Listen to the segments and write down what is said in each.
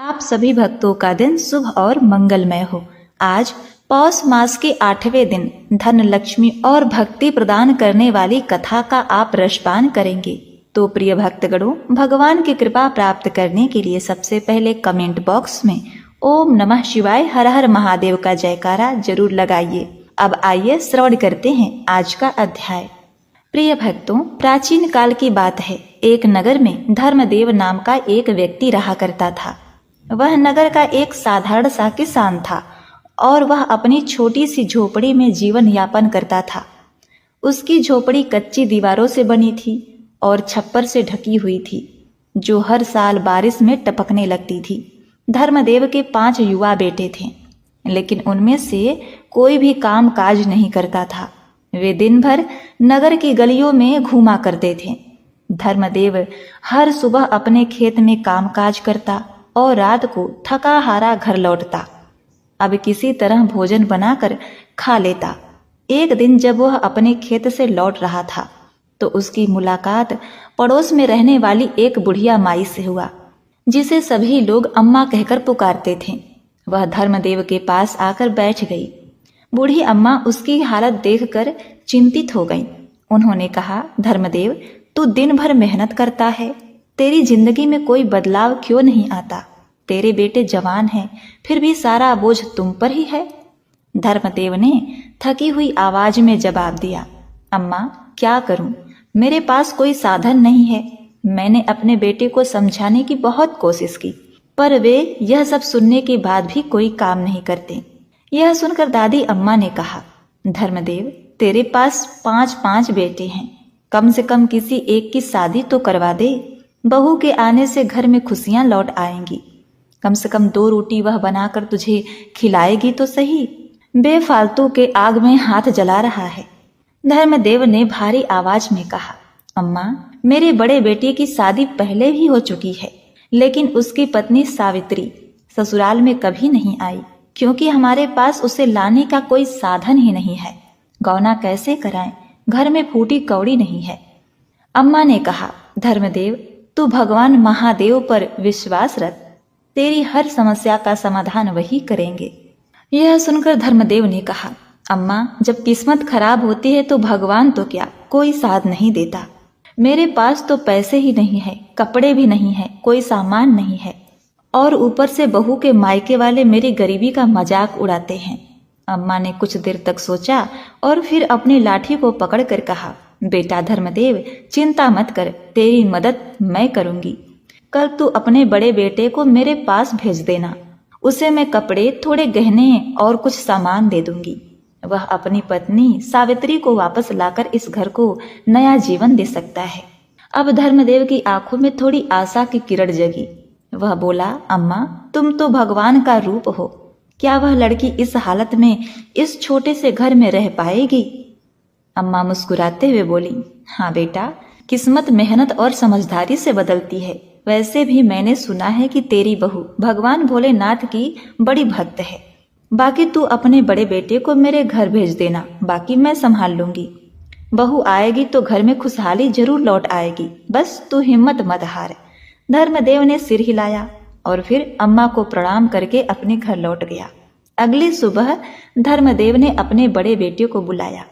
आप सभी भक्तों का दिन शुभ और मंगलमय हो। आज पौष मास के 8वें दिन धन लक्ष्मी और भक्ति प्रदान करने वाली कथा का आप रसपान करेंगे। तो प्रिय भक्तगणों, भगवान की कृपा प्राप्त करने के लिए सबसे पहले कमेंट बॉक्स में ओम नमः शिवाय हर हर महादेव का जयकारा जरूर लगाइए। अब आइए श्रवण करते हैं आज का अध्याय। प्रिय भक्तों, प्राचीन काल की बात है। एक नगर में धर्मदेव नाम का एक व्यक्ति रहा करता था। वह नगर का एक साधारण सा किसान था और वह अपनी छोटी सी झोपड़ी में जीवन यापन करता था। उसकी झोपड़ी कच्ची दीवारों से बनी थी और छप्पर से ढकी हुई थी, जो हर साल बारिश में टपकने लगती थी। धर्मदेव के 5 युवा बेटे थे, लेकिन उनमें से कोई भी काम काज नहीं करता था। वे दिन भर नगर की गलियों में घूमा करते थे। धर्मदेव हर सुबह अपने खेत में कामकाज करता और रात को थका हारा घर लौटता। अब किसी तरह भोजन बनाकर खा लेता। एक दिन जब वह अपने खेत से लौट रहा था तो उसकी मुलाकात पड़ोस में रहने वाली एक बुढ़िया माई से हुआ, जिसे सभी लोग अम्मा कहकर पुकारते थे। वह धर्मदेव के पास आकर बैठ गई। बूढ़ी अम्मा उसकी हालत देखकर चिंतित हो गईं। उन्होंने कहा, धर्मदेव, तू दिन भर मेहनत करता है, तेरी जिंदगी में कोई बदलाव क्यों नहीं आता? तेरे बेटे जवान हैं, फिर भी सारा बोझ तुम पर ही है। धर्मदेव ने थकी हुई आवाज में जवाब दिया, अम्मा, क्या करूं? मेरे पास कोई साधन नहीं है। मैंने अपने बेटे को समझाने की बहुत कोशिश की, पर वे यह सब सुनने के बाद भी कोई काम नहीं करते। यह सुनकर दादी अम्मा ने कहा, धर्मदेव, तेरे पास 5 बेटे हैं, कम से कम किसी एक की शादी तो करवा दे। बहू के आने से घर में खुशियां लौट आएंगी। कम से कम 2 रोटी वह बनाकर तुझे खिलाएगी तो सही। बेफालतू के आग में हाथ जला रहा है। धर्मदेव ने भारी आवाज में कहा, अम्मा, मेरे बड़े बेटे की शादी पहले भी हो चुकी है, लेकिन उसकी पत्नी सावित्री ससुराल में कभी नहीं आई, क्योंकि हमारे पास उसे लाने का कोई साधन ही नहीं है। गौना कैसे कराएं? घर में फूटी कौड़ी नहीं है। अम्मा ने कहा, धर्मदेव, तू भगवान महादेव पर विश्वास रख, तेरी हर समस्या का समाधान वही करेंगे। यह सुनकर धर्मदेव ने कहा, अम्मा, जब किस्मत खराब होती है तो भगवान तो क्या, कोई साथ नहीं देता। मेरे पास तो पैसे ही नहीं है, कपड़े भी नहीं है, कोई सामान नहीं है, और ऊपर से बहू के मायके वाले मेरी गरीबी का मजाक उड़ाते हैं। अम्मा ने कुछ देर तक सोचा और फिर अपनी लाठी को पकड़कर कहा, बेटा धर्मदेव, चिंता मत कर, तेरी मदद मैं करूंगी। कल तू अपने बड़े बेटे को मेरे पास भेज देना। उसे मैं कपड़े, थोड़े गहने और कुछ सामान दे दूंगी। वह अपनी पत्नी सावित्री को वापस लाकर इस घर को नया जीवन दे सकता है। अब धर्मदेव की आंखों में थोड़ी आशा की किरण जगी। वह बोला, अम्मा, तुम तो भगवान का रूप हो। क्या वह लड़की इस हालत में इस छोटे से घर में रह पाएगी? अम्मा मुस्कुराते हुए बोली, हाँ बेटा, किस्मत मेहनत और समझदारी से बदलती है। वैसे भी मैंने सुना है कि तेरी बहू भगवान भोलेनाथ की बड़ी भक्त है। बाकी तू अपने बड़े बेटे को मेरे घर भेज देना, बाकी मैं संभाल लूंगी। बहू आएगी तो घर में खुशहाली जरूर लौट आएगी, बस तू हिम्मत मत हार। धर्मदेव ने सिर हिलाया और फिर अम्मा को प्रणाम करके अपने घर लौट गया। अगली सुबह धर्मदेव ने अपने बड़े बेटे को बुलाया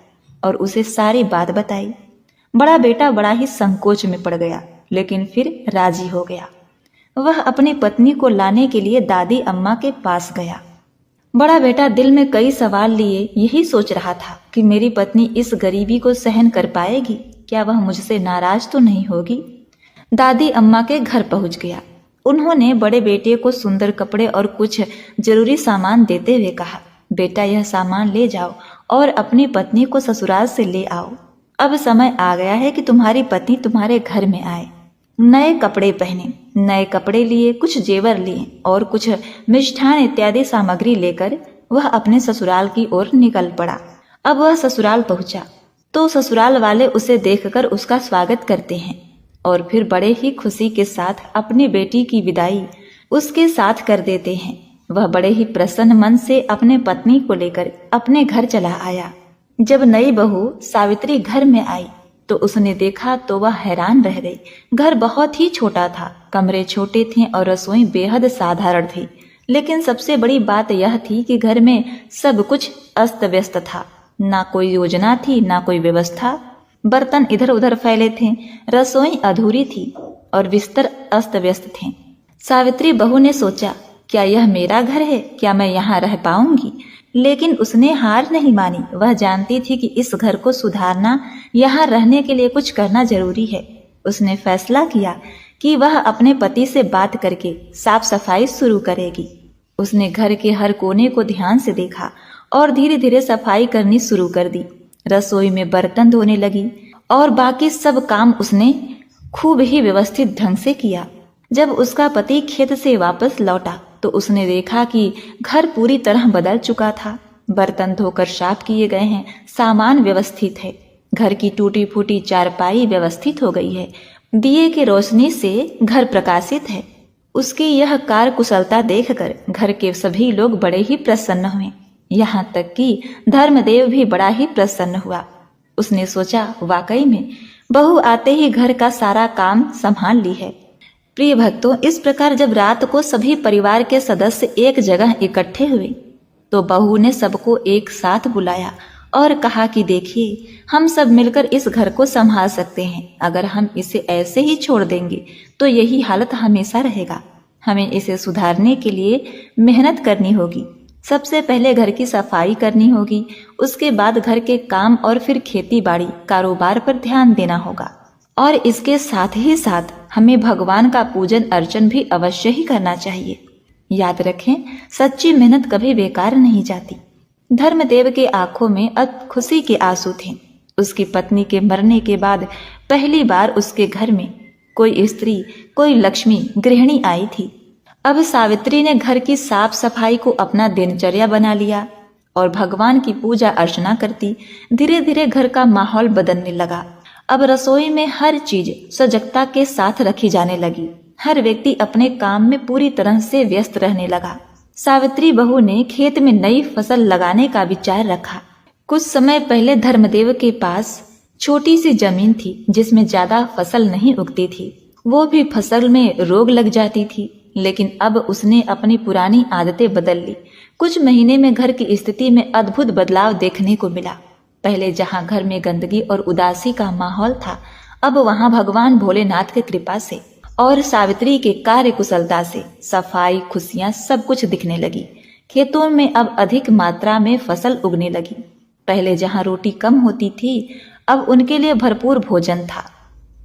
और उसे सारी बात बताई। बड़ा बेटा बड़ा ही संकोच में पड़ गया, लेकिन फिर राजी हो गया। वह अपनी पत्नी को लाने के लिए दादी अम्मा के पास गया। बड़ा बेटा दिल में कई सवाल लिए यही सोच रहा था कि मेरी पत्नी इस गरीबी को सहन कर पाएगी, क्या वह मुझसे नाराज तो नहीं होगी। दादी अम्मा के घर पहुंच गया। उन्होंने बड़े बेटे को सुंदर कपड़े और कुछ जरूरी सामान देते हुए कहा, बेटा, यह सामान ले जाओ और अपनी पत्नी को ससुराल से ले आओ। अब समय आ गया है कि तुम्हारी पत्नी तुम्हारे घर में आए। नए कपड़े पहने, नए कपड़े लिए, कुछ जेवर लिए और कुछ मिष्ठान इत्यादि सामग्री लेकर वह अपने ससुराल की ओर निकल पड़ा। अब वह ससुराल पहुंचा तो ससुराल वाले उसे देखकर उसका स्वागत करते हैं और फिर बड़े ही खुशी के साथ अपनी बेटी की विदाई उसके साथ कर देते हैं। वह बड़े ही प्रसन्न मन से अपने पत्नी को लेकर अपने घर चला आया। जब नई बहू सावित्री घर में आई तो उसने देखा तो वह हैरान रह गई। घर बहुत ही छोटा था, कमरे छोटे थे और रसोई बेहद साधारण थी। लेकिन सबसे बड़ी बात यह थी कि घर में सब कुछ अस्त व्यस्त था। ना कोई योजना थी, ना कोई व्यवस्था। बर्तन इधर उधर फैले थे, रसोई अधूरी थी और बिस्तर अस्त व्यस्त थे। सावित्री बहू ने सोचा, क्या यह मेरा घर है? क्या मैं यहाँ रह पाऊंगी? लेकिन उसने हार नहीं मानी। वह जानती थी कि इस घर को सुधारना, यहाँ रहने के लिए कुछ करना जरूरी है। उसने फैसला किया कि वह अपने पति से बात करके साफ सफाई शुरू करेगी। उसने घर के हर कोने को ध्यान से देखा और धीरे धीरे सफाई करनी शुरू कर दी। रसोई में बर्तन धोने लगी और बाकी सब काम उसने खूब ही व्यवस्थित ढंग से किया। जब उसका पति खेत से वापस लौटा तो उसने देखा कि घर पूरी तरह बदल चुका था। बर्तन धोकर साफ किए गए हैं, सामान व्यवस्थित है, घर की टूटी फूटी चारपाई व्यवस्थित हो गई है, दिए की रोशनी से घर प्रकाशित है। उसकी यह कार्य कुशलता देखकर घर के सभी लोग बड़े ही प्रसन्न हुए। यहाँ तक कि धर्मदेव भी बड़ा ही प्रसन्न हुआ। उसने सोचा, वाकई में बहू आते ही घर का सारा काम संभाल ली है। प्रिय भक्तों, इस प्रकार जब रात को सभी परिवार के सदस्य एक जगह इकट्ठे हुए तो बहू ने सबको एक साथ बुलाया और कहा कि देखिए, हम सब मिलकर इस घर को संभाल सकते हैं। अगर हम इसे ऐसे ही छोड़ देंगे तो यही हालत हमेशा रहेगा। हमें इसे सुधारने के लिए मेहनत करनी होगी। सबसे पहले घर की सफाई करनी होगी, उसके बाद घर के काम और फिर खेती बाड़ी कारोबार पर ध्यान देना होगा। और इसके साथ ही साथ हमें भगवान का पूजन अर्चन भी अवश्य ही करना चाहिए। याद रखें, सच्ची मेहनत कभी बेकार नहीं जाती। धर्मदेव के आंखों में अब खुशी के आंसू थे। उसकी पत्नी के मरने के बाद पहली बार उसके घर में कोई स्त्री, कोई लक्ष्मी गृहिणी आई थी। अब सावित्री ने घर की साफ सफाई को अपना दिनचर्या बना लिया और भगवान की पूजा अर्चना करती। धीरे धीरे घर का माहौल बदलने लगा। अब रसोई में हर चीज सजगता के साथ रखी जाने लगी। हर व्यक्ति अपने काम में पूरी तरह से व्यस्त रहने लगा। सावित्री बहू ने खेत में नई फसल लगाने का विचार रखा। कुछ समय पहले धर्मदेव के पास छोटी सी जमीन थी जिसमें ज्यादा फसल नहीं उगती थी। वो भी फसल में रोग लग जाती थी। लेकिन अब उसने अपनी पुरानी आदतें बदल ली। कुछ महीने में घर की स्थिति में अद्भुत बदलाव देखने को मिला। पहले जहां घर में गंदगी और उदासी का माहौल था, अब वहां भगवान भोलेनाथ की कृपा से और सावित्री के कार्य कुशलता से सफाई, खुशियां सब कुछ दिखने लगी। खेतों में अब अधिक मात्रा में फसल उगने लगी। पहले जहां रोटी कम होती थी, अब उनके लिए भरपूर भोजन था।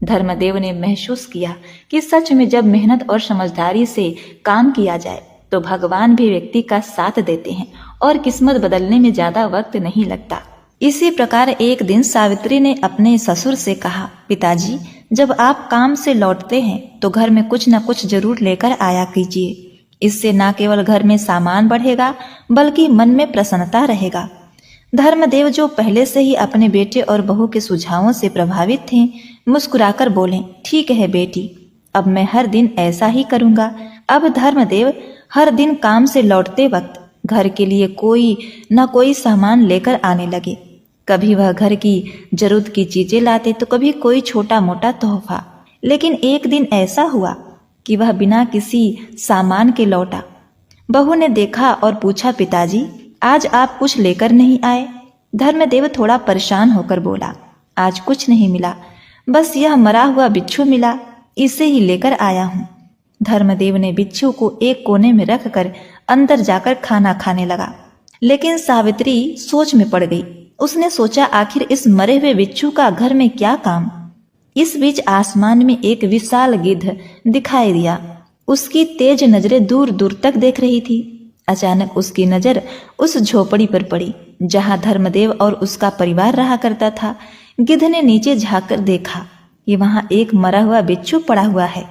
धर्मदेव ने महसूस किया कि सच में जब मेहनत और समझदारी से काम किया जाए तो भगवान भी व्यक्ति का साथ देते हैं और किस्मत बदलने में ज्यादा वक्त नहीं लगता। इसी प्रकार एक दिन सावित्री ने अपने ससुर से कहा, पिताजी, जब आप काम से लौटते हैं तो घर में कुछ न कुछ जरूर लेकर आया कीजिए। इससे न केवल घर में सामान बढ़ेगा बल्कि मन में प्रसन्नता रहेगा। धर्मदेव, जो पहले से ही अपने बेटे और बहू के सुझावों से प्रभावित थे, मुस्कुराकर बोले, ठीक है बेटी, अब मैं हर दिन ऐसा ही करूंगा। अब धर्मदेव हर दिन काम से लौटते वक्त घर के लिए कोई न कोई सामान लेकर आने लगे। कभी वह घर की जरूरत की चीजें लाते तो कभी कोई छोटा मोटा तोहफा। लेकिन एक दिन ऐसा हुआ कि वह बिना किसी सामान के लौटा। बहू ने देखा और पूछा, पिताजी, आज आप कुछ लेकर नहीं आए? धर्मदेव थोड़ा परेशान होकर बोला, आज कुछ नहीं मिला, बस यह मरा हुआ बिच्छू मिला, इसे ही लेकर आया हूँ। धर्मदेव ने बिच्छू को एक कोने में रखकर अंदर जाकर खाना खाने लगा। लेकिन सावित्री सोच में पड़ गई। उसने सोचा, आखिर इस मरे हुए बिच्छू का घर में क्या काम। इस बीच आसमान में एक विशाल गिद्ध दिखाई दिया। उसकी तेज नजरें दूर दूर तक देख रही थी। अचानक उसकी नजर उस झोपड़ी पर पड़ी जहां धर्मदेव और उसका परिवार रहा करता था। गिद्ध ने नीचे झांककर देखा कि वहां एक मरा हुआ बिच्छू पड़ा हुआ है,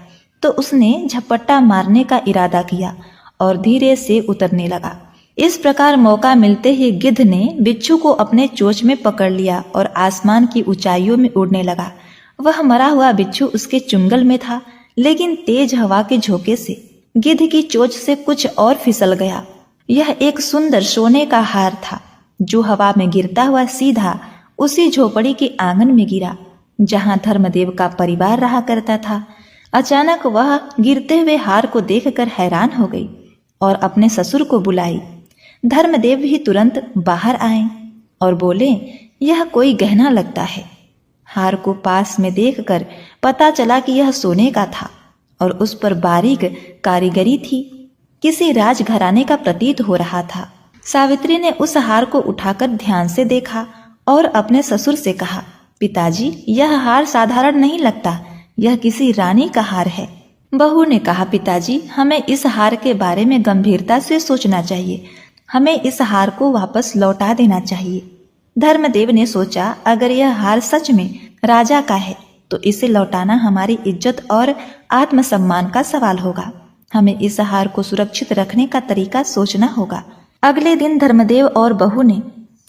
तो उसने झपट्टा मारने का इरादा किया और धीरे से उतरने लगा। इस प्रकार मौका मिलते ही गिद्ध ने बिच्छू को अपने चोंच में पकड़ लिया और आसमान की ऊंचाइयों में उड़ने लगा। वह मरा हुआ बिच्छू उसके चुंगल में था, लेकिन तेज हवा के झोंके से गिद्ध की चोंच से कुछ और फिसल गया। यह एक सुंदर सोने का हार था जो हवा में गिरता हुआ सीधा उसी झोपड़ी के आंगन में गिरा। जहाँ धर्मदेव का परिवार रहा करता था। अचानक वह गिरते हुए हार को देखकर हैरान हो गई और अपने ससुर को बुलाई। धर्मदेव भी तुरंत बाहर आए और बोले, यह कोई गहना लगता है। हार को पास में देखकर पता चला कि यह सोने का था और उस पर बारीक कारीगरी थी। किसी राजघराने का प्रतीत हो रहा था। सावित्री ने उस हार को उठाकर ध्यान से देखा और अपने ससुर से कहा, पिताजी, यह हार साधारण नहीं लगता, यह किसी रानी का हार है। बहू ने कहा, पिताजी, हमें इस हार के बारे में गंभीरता से सोचना चाहिए। हमें इस हार को वापस लौटा देना चाहिए। धर्मदेव ने सोचा, अगर यह हार सच में राजा का है तो इसे लौटाना हमारी इज्जत और आत्मसम्मान का सवाल होगा। हमें इस हार को सुरक्षित रखने का तरीका सोचना होगा। अगले दिन धर्मदेव और बहू ने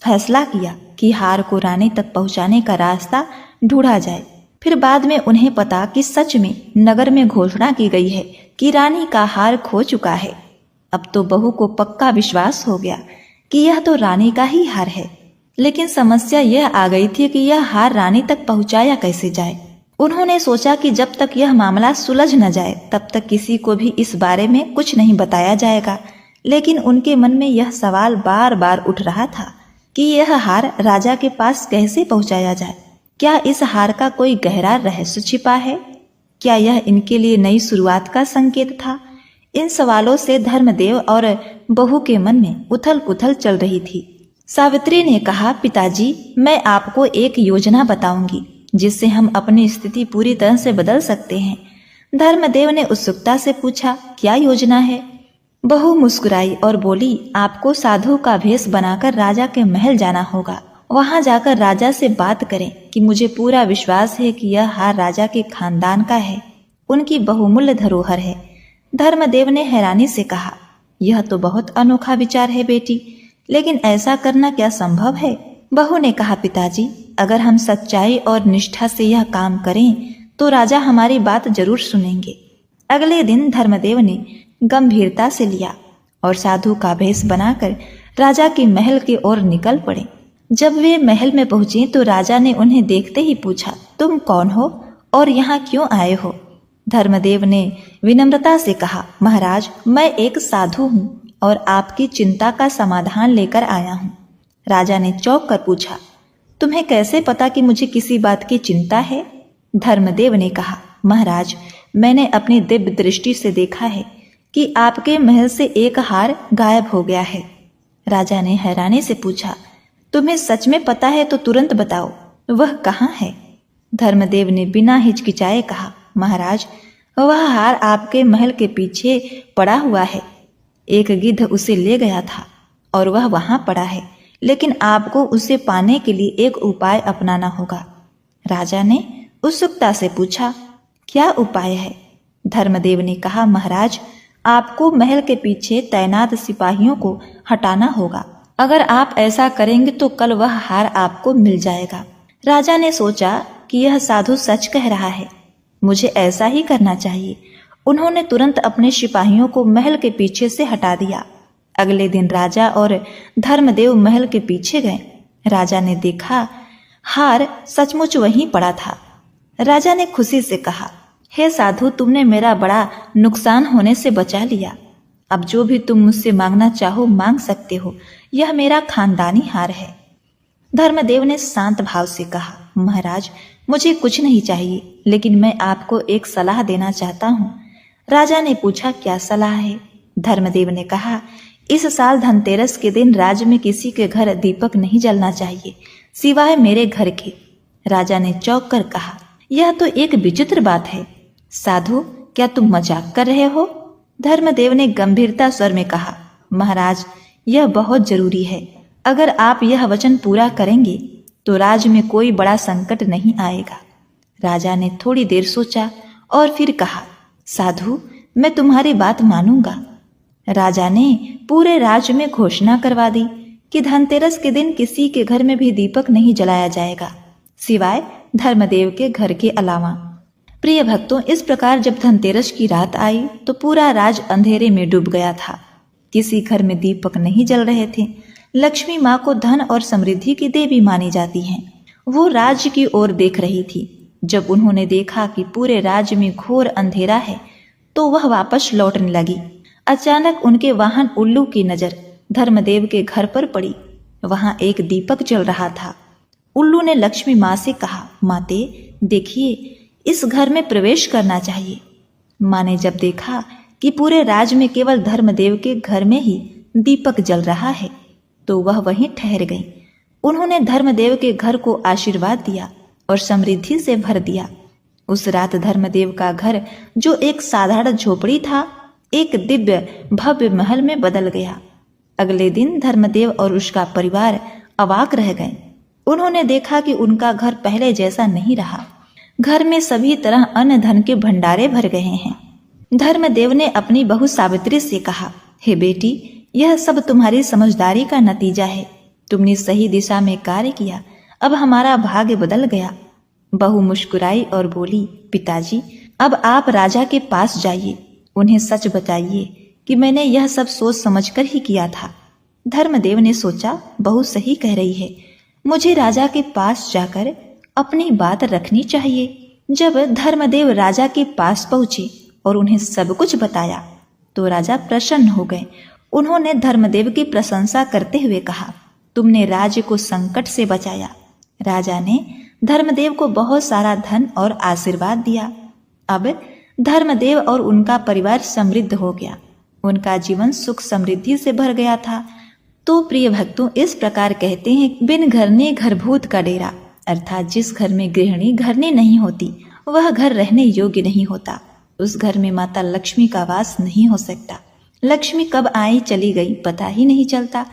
फैसला किया कि हार को रानी तक पहुंचाने का रास्ता ढूंढा जाए। फिर बाद में उन्हें पता कि सच में नगर में घोषणा की गई है कि रानी का हार खो चुका है। अब तो बहू को पक्का विश्वास हो गया कि यह तो रानी का ही हार है। लेकिन समस्या यह आ गई थी कि यह हार रानी तक पहुंचाया कैसे जाए। उन्होंने सोचा कि जब तक यह मामला सुलझ न जाए तब तक किसी को भी इस बारे में कुछ नहीं बताया जाएगा। लेकिन उनके मन में यह सवाल बार बार उठ रहा था कि यह हार राजा के पास कैसे पहुंचाया जाए। क्या इस हार का कोई गहरा रहस्य छिपा है? क्या यह इनके लिए नई शुरुआत का संकेत था? इन सवालों से धर्मदेव और बहू के मन में उथल पुथल चल रही थी। सावित्री ने कहा, पिताजी, मैं आपको एक योजना बताऊंगी जिससे हम अपनी स्थिति पूरी तरह से बदल सकते हैं। धर्मदेव ने उत्सुकता से पूछा, क्या योजना है? बहू मुस्कुराई और बोली, आपको साधु का भेष बनाकर राजा के महल जाना होगा। वहां जाकर राजा से बात करें कि मुझे पूरा विश्वास है कि यह हार राजा के खानदान का है, उनकी बहुमूल्य धरोहर है। धर्मदेव ने हैरानी से कहा, यह तो बहुत अनोखा विचार है बेटी, लेकिन ऐसा करना क्या संभव है? बहू ने कहा, पिताजी, अगर हम सच्चाई और निष्ठा से यह काम करें तो राजा हमारी बात जरूर सुनेंगे। अगले दिन धर्मदेव ने गंभीरता से लिया और साधु का भेष बनाकर राजा के महल की ओर निकल पड़े। जब वे महल में पहुंचे तो राजा ने उन्हें देखते ही पूछा, तुम कौन हो और यहाँ क्यों आए हो? धर्मदेव ने विनम्रता से कहा, महाराज, मैं एक साधु हूँ और आपकी चिंता का समाधान लेकर आया हूँ। राजा ने चौंक कर पूछा, तुम्हें कैसे पता कि मुझे किसी बात की चिंता है? धर्मदेव ने कहा, महाराज, मैंने अपनी दिव्य दृष्टि से देखा है कि आपके महल से एक हार गायब हो गया है। राजा ने हैरानी से पूछा, तुम्हें सच में पता है तो तुरंत बताओ, वह कहाँ है? धर्मदेव ने बिना हिचकिचाए कहा, महाराज, वह हार आपके महल के पीछे पड़ा हुआ है। एक गिद्ध उसे ले गया था और वह वहां पड़ा है, लेकिन आपको उसे पाने के लिए एक उपाय अपनाना होगा। राजा ने उत्सुकता से पूछा, क्या उपाय है? धर्मदेव ने कहा, महाराज, आपको महल के पीछे तैनात सिपाहियों को हटाना होगा। अगर आप ऐसा करेंगे तो कल वह हार आपको मिल जाएगा। राजा ने सोचा कि यह साधु सच कह रहा है, मुझे ऐसा ही करना चाहिए। उन्होंने तुरंत अपने सिपाहियों को महल के पीछे से हटा दिया। अगले दिन राजा और धर्मदेव महल के पीछे गए। राजा ने देखा हार सचमुच वहीं पड़ा था। राजा ने खुशी से कहा, हे साधु, तुमने मेरा बड़ा नुकसान होने से बचा लिया। अब जो भी तुम मुझसे मांगना चाहो मांग सकते हो, यह मेरा खानदानी हार है। धर्मदेव ने शांत भाव से कहा, महाराज, मुझे कुछ नहीं चाहिए, लेकिन मैं आपको एक सलाह देना चाहता हूँ। राजा ने पूछा, क्या सलाह है? धर्मदेव ने कहा, इस साल धनतेरस के दिन राज्य में किसी के घर दीपक नहीं जलना चाहिए सिवाय मेरे घर के। राजा ने चौंक कर कहा, यह तो एक विचित्र बात है। साधु, क्या तुम मजाक कर रहे हो? धर्मदेव ने गंभीरता स्वर में कहा, महाराज, यह बहुत जरूरी है। अगर आप यह वचन पूरा करेंगे तो राज्य में कोई बड़ा संकट नहीं आएगा। राजा ने थोड़ी देर सोचा और फिर कहा, साधु, मैं तुम्हारी बात मानूंगा। राजा ने पूरे राज्य में घोषणा करवा दी कि धनतेरस के दिन किसी के घर में भी दीपक नहीं जलाया जाएगा सिवाय धर्मदेव के घर के अलावा। प्रिय भक्तों, इस प्रकार जब धनतेरस की रात आई तो पूरा राज्य अंधेरे में डूब गया था। किसी घर में दीपक नहीं जल रहे थे। लक्ष्मी माँ को धन और समृद्धि की देवी मानी जाती हैं वो राज्य की ओर देख रही थी। जब उन्होंने देखा कि पूरे राज्य में घोर अंधेरा है तो वह वापस लौटने लगी। अचानक उनके वाहन उल्लू की नजर धर्मदेव के घर पर पड़ी। वहां एक दीपक जल रहा था। उल्लू ने लक्ष्मी माँ से कहा, माते देखिए, इस घर में प्रवेश करना चाहिए। माँ ने जब देखा कि पूरे राज्य में केवल धर्मदेव के घर में ही दीपक जल रहा है तो वह वहीं ठहर गई। उन्होंने धर्मदेव के घर को आशीर्वाद दिया और समृद्धि से भर दिया। उस रात धर्मदेव का घर, जो एक साधारण झोपड़ी था, एक दिव्य भव्य महल में बदल गया। अगले दिन धर्मदेव और उसका परिवार अवाक रह गए। उन्होंने देखा कि उनका घर पहले जैसा नहीं रहा। घर में सभी तरह अन्न धन के भंडारे भर गए हैं। धर्मदेव ने अपनी बहू सावित्री से कहा, हे बेटी, यह सब तुम्हारी समझदारी का नतीजा है। तुमने सही दिशा में कार्य किया। अब हमारा भाग्य बदल गया। बहू मुस्कुराई और बोली, पिताजी, अब आप राजा के पास जाइए, उन्हें सच बताइए कि मैंने यह सब सोच समझकर ही किया था। धर्मदेव ने सोचा, बहू सही कह रही है, मुझे राजा के पास जाकर अपनी बात रखनी चाहिए। जब धर्मदेव राजा के पास पहुंचे और उन्हें सब कुछ बताया तो राजा प्रसन्न हो गए। उन्होंने धर्मदेव की प्रशंसा करते हुए कहा, तुमने राज्य को संकट से बचाया। राजा ने धर्मदेव को बहुत सारा धन और आशीर्वाद दिया। अब धर्मदेव और उनका परिवार समृद्ध हो गया। उनका जीवन सुख समृद्धि से भर गया था। तो प्रिय भक्तों, इस प्रकार कहते हैं, बिन घरनी घरभूत का डेरा, अर्थात जिस घर में गृहिणी घरनी नहीं होती वह घर रहने योग्य नहीं होता। उस घर में माता लक्ष्मी का वास नहीं हो सकता। लक्ष्मी कब आई चली गई पता ही नहीं चलता।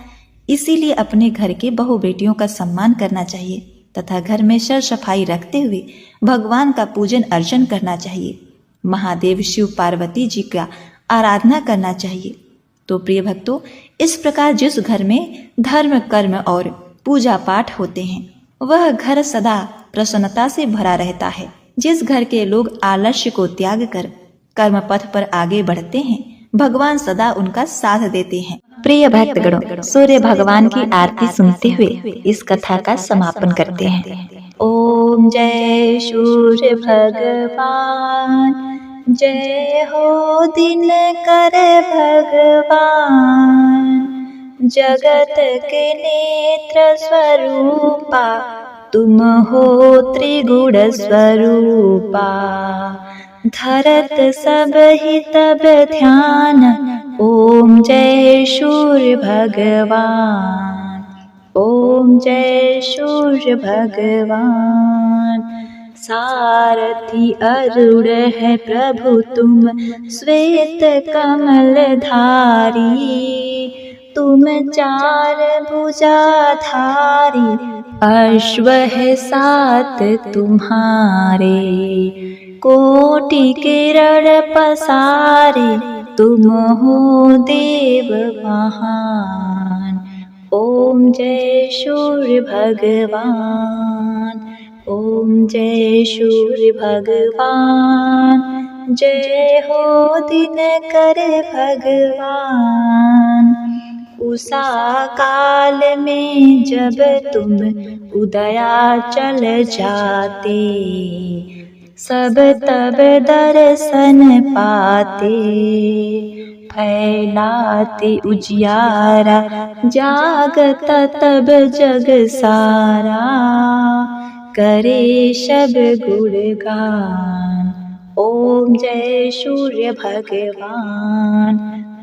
इसीलिए अपने घर के बहू बेटियों का सम्मान करना चाहिए तथा घर में सर सफाई रखते हुए भगवान का पूजन अर्चन करना चाहिए। महादेव शिव पार्वती जी का आराधना करना चाहिए। तो प्रिय भक्तों, इस प्रकार जिस घर में धर्म कर्म और पूजा पाठ होते हैं वह घर सदा प्रसन्नता से भरा रहता है। जिस घर के लोग आलस्य को त्याग कर कर्म पथ पर आगे बढ़ते हैं भगवान सदा उनका साथ देते हैं। प्रिय भक्तगणों, सूर्य भगवान की आरती सुनते हुए इस कथा का समापन करते हैं। ओम जय सूर्य भगवान, जय हो दिनकर भगवान, जगत के नेत्र स्वरूपा तुम हो त्रिगुण स्वरूपा, धरत सब ही तब ध्यान, ओम जय सूर्य भगवान, ओम जय सूर्य भगवान। सारथी अरुण है प्रभु तुम, श्वेत कमल धारी, तुम चार भुजाधारी, अश्व है सात तुम्हारे, कोटि किरण पसारे, तुम हो देव महान, ओम जय सूर्य भगवान, ओम जय सूर्य भगवान, जय हो दिनकर भगवान। उषा काल में जब तुम उदयाचल जाते, सब तब दर्शन पाते, फैलाते उजियारा, जागता तब जग सारा, करे शब गुणगान, ओम जय सूर्य भगवान,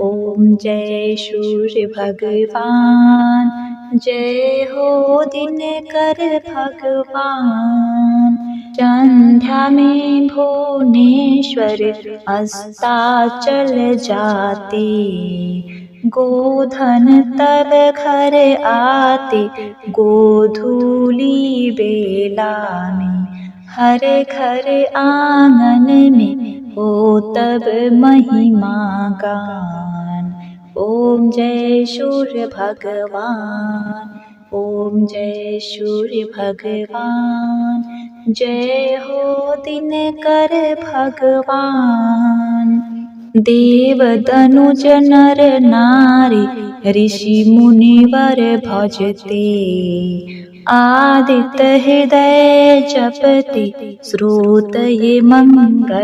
ओम जय सूर्य भगवान, जय हो दिनकर भगवान। संध्या में भुवनेश्वर अस्ताचल जाते, गोधन तब घर आते, गोधूली बेला में, हर घर आंगन में हो तब महिमा गान, ओम जय सूर्य भगवान, ओम जय सूर्य भगवान, जय हो दिनकर भगवान। देव दनुज नर नारी, ऋषि मुनिवर भजते, आदित्य हृदय जपति स्रोत ये मंगलकारी।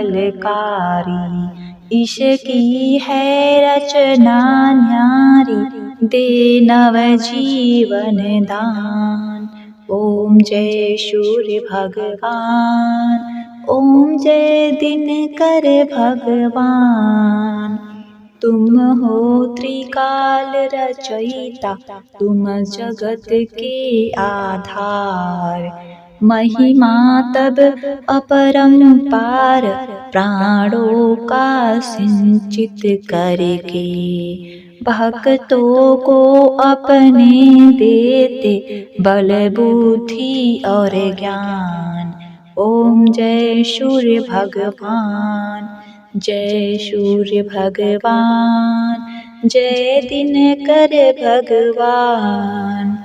ईश की है रचना न्यारी दे नव जीवन दान। ओम जय सूर्य भगवान, ओम जय दिनकर भगवान। तुम हो त्रिकाल रचयिता, तुम जगत के आधार। महिमा तब अपरंपार, प्राणों का सिंचित करके। भक्तों को अपने देते बल बुद्धि और ज्ञान। ओम जय सूर्य भगवान, जय सूर्य भगवान, जय दिनकर भगवान।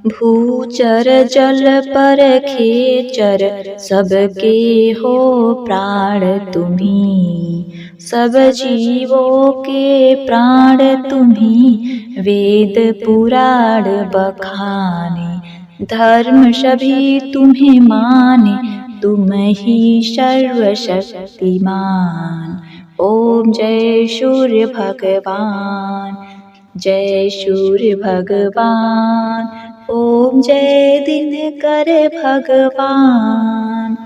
भूचर जल पर खेचर, सबके हो प्राण तुम्ही। सब जीवों के प्राण तुम्ही, वेद पुराण बखाने। धर्म सभी तुम्हें माने, तुम ही सर्वशक्तिमान। ओम जय सूर्य भगवान, जय सूर्य भगवान। ओम जय दिनकर भगवान।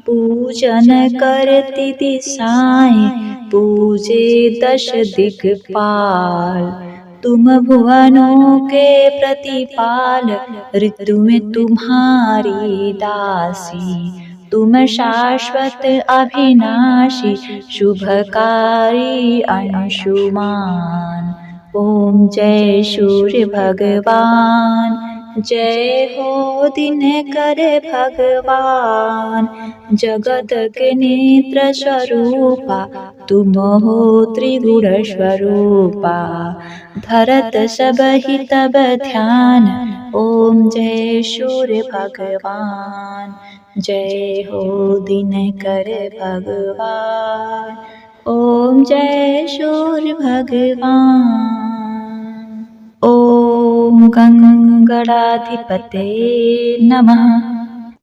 पूजन करती दिशाएं, पूजे दश दिक्पाल। तुम भुवनों के प्रतिपाल, ऋतु में तुम्हारी दासी। तुम शाश्वत अविनाशी, शुभकारी अंशुमान। ओम जय सूर्य भगवान, जय हो दिनकर भगवान। जगत के नेत्र स्वरूपा, तुम हो त्रिगुण स्वरूपा। धरत सब ही तब ध्यान, ओम जय सूर्य भगवान। जय हो दिनकर भगवान, ओम जय सूर्य भगवान। ओम गंगणाधिपते नमः।